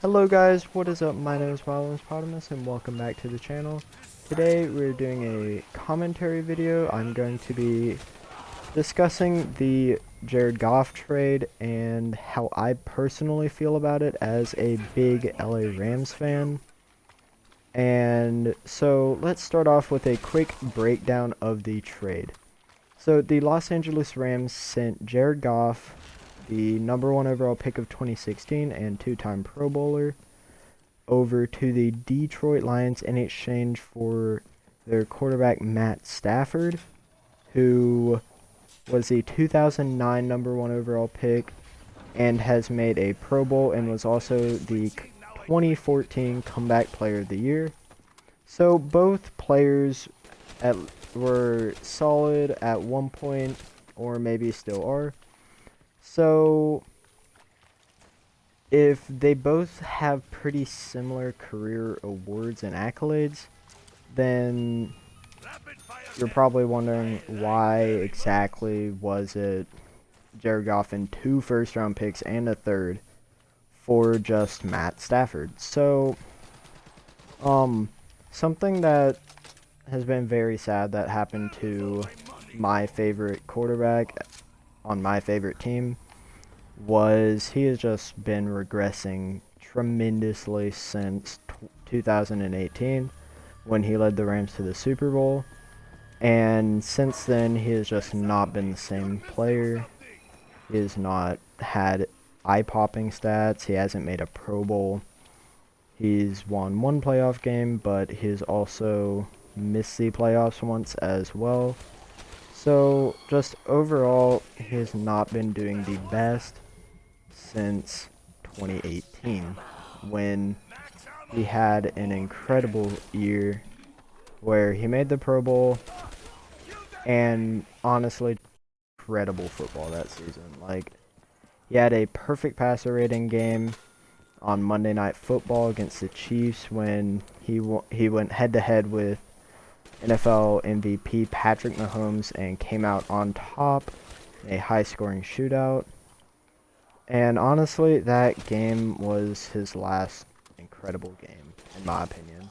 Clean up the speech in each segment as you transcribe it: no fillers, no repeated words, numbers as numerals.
Hello guys, what is up? My name is Potamus and welcome back to the channel. Today we're doing a commentary video. I'm going to be discussing the Jared Goff trade and how I personally feel about it as a big LA Rams fan. And so let's start off with a quick breakdown of the trade. So the Los Angeles Rams sent Jared Goff, the #1 overall pick of 2016 and two-time Pro Bowler, over to the Detroit Lions in exchange for their quarterback Matt Stafford, who was the 2009 #1 overall pick and has made a Pro Bowl and was also the 2014 Comeback Player of the Year. So both players were solid at one point, or maybe still are. So if they both have pretty similar career awards and accolades, then you're probably wondering why exactly was it Jared Goff and 2 first-round picks and a third for just Matt Stafford. So, something that has been very sad that happened to my favorite quarterback on my favorite team was he has just been regressing tremendously since 2018 when he led the Rams to the Super Bowl. And since then, he has just not been the same player. He has not had eye-popping stats. He hasn't made a Pro Bowl. He's won 1 playoff game, but he's also missed the playoffs once as well. So, just overall, he has not been doing the best since 2018, when he had an incredible year where he made the Pro Bowl and honestly, incredible football that season. Like, he had a perfect passer rating game on Monday Night Football against the Chiefs when he went head-to-head with NFL MVP Patrick Mahomes and came out on top in a high-scoring shootout. And honestly, that game was his last incredible game, in my opinion.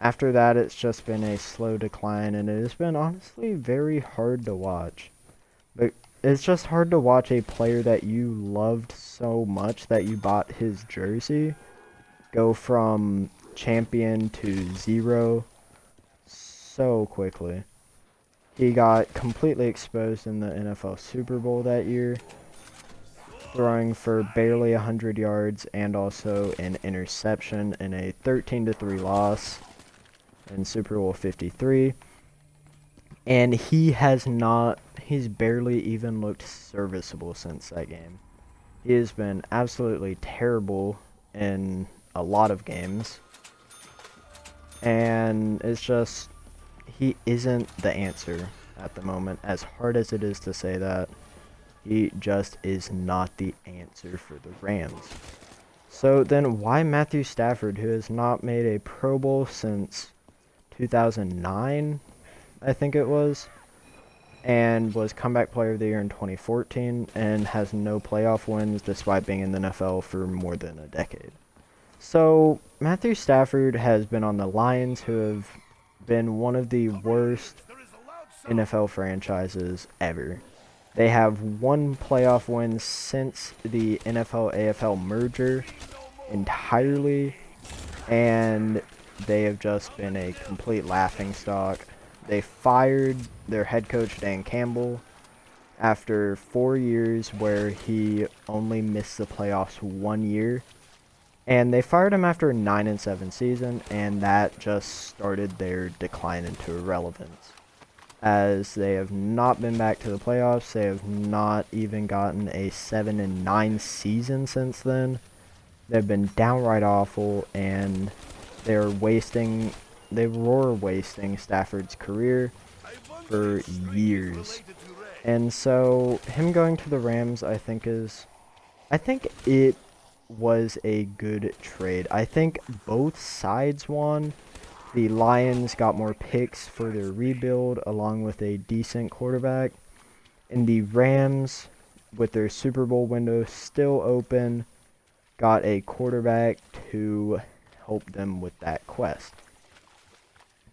After that, it's just been a slow decline, and it has been honestly very hard to watch. But it's just hard to watch a player that you loved so much that you bought his jersey go from champion to zero so quickly. He got completely exposed in the NFL Super Bowl that year, throwing for barely 100 yards and also an interception in a 13-3 loss in Super Bowl 53. And he's barely even looked serviceable since that game. He has been absolutely terrible in a lot of games. And it's just, he isn't the answer at the moment. As hard as it is to say that, he just is not the answer for the Rams. So then why Matthew Stafford, who has not made a Pro Bowl since 2009, I think it was, and was Comeback Player of the Year in 2014, and has no playoff wins despite being in the NFL for more than a decade. So Matthew Stafford has been on the Lions, who have been one of the worst NFL franchises ever. They have 1 playoff win since the NFL-AFL merger entirely, and they have just been a complete laughingstock. They fired their head coach, Dan Campbell, after 4 years where he only missed the playoffs 1 year. And they fired him after a 9-7 season, and that just started their decline into irrelevance, as they have not been back to the playoffs. They have not even gotten a 7-9 season since then. They've been downright awful, and they were wasting Stafford's career for years. And so him going to the Rams, I think it was a good trade. I think both sides won. The Lions got more picks for their rebuild, along with a decent quarterback. And the Rams, with their Super Bowl window still open, got a quarterback to help them with that quest.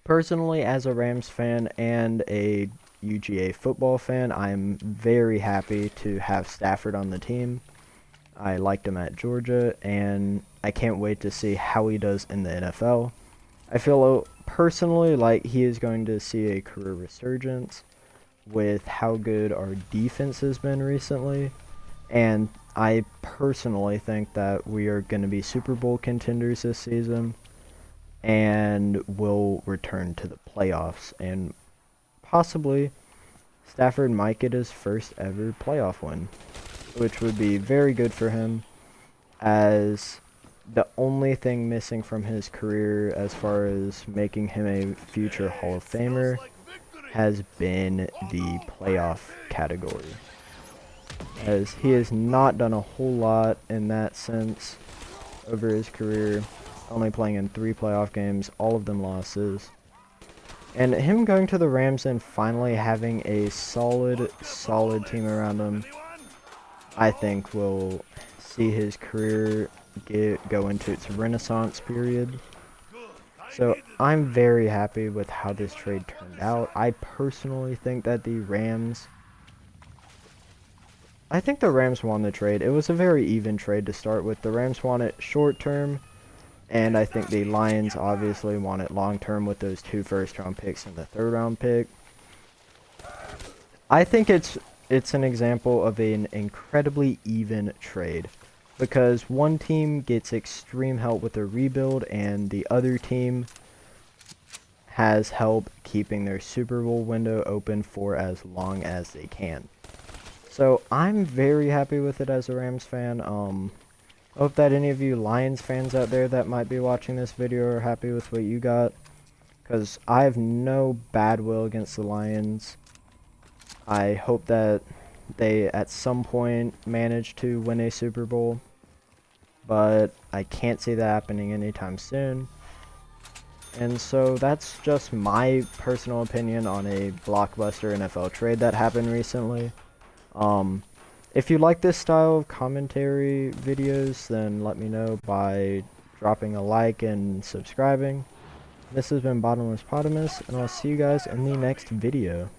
Personally, as a Rams fan and a UGA football fan, I'm very happy to have Stafford on the team. I liked him at Georgia, and I can't wait to see how he does in the NFL. I feel personally like he is going to see a career resurgence with how good our defense has been recently, and I personally think that we are going to be Super Bowl contenders this season and will return to the playoffs, and possibly Stafford might get his first ever playoff win, which would be very good for him, as the only thing missing from his career as far as making him a future Hall of Famer has been the playoff category, as he has not done a whole lot in that sense over his career, only playing in 3 playoff games, all of them losses. And him going to the Rams and finally having a solid team around him, I think will see his career go into its renaissance period. So I'm very happy with how this trade turned out. I personally think that the Rams won the trade. It was a very even trade to start with. The Rams won it short term, and I think the Lions obviously won it long term with those 2 first-round picks and the 3rd-round pick. I think it's an example of an incredibly even trade, because one team gets extreme help with their rebuild and the other team has help keeping their Super Bowl window open for as long as they can. So I'm very happy with it as a Rams fan. I hope that any of you Lions fans out there that might be watching this video are happy with what you got, because I have no bad will against the Lions. I hope that they at some point manage to win a Super Bowl, but I can't see that happening anytime soon. And so that's just my personal opinion on a blockbuster NFL trade that happened recently. If you like this style of commentary videos, then let me know by dropping a like and subscribing. This has been Bottomless Potamus, and I'll see you guys in the next video.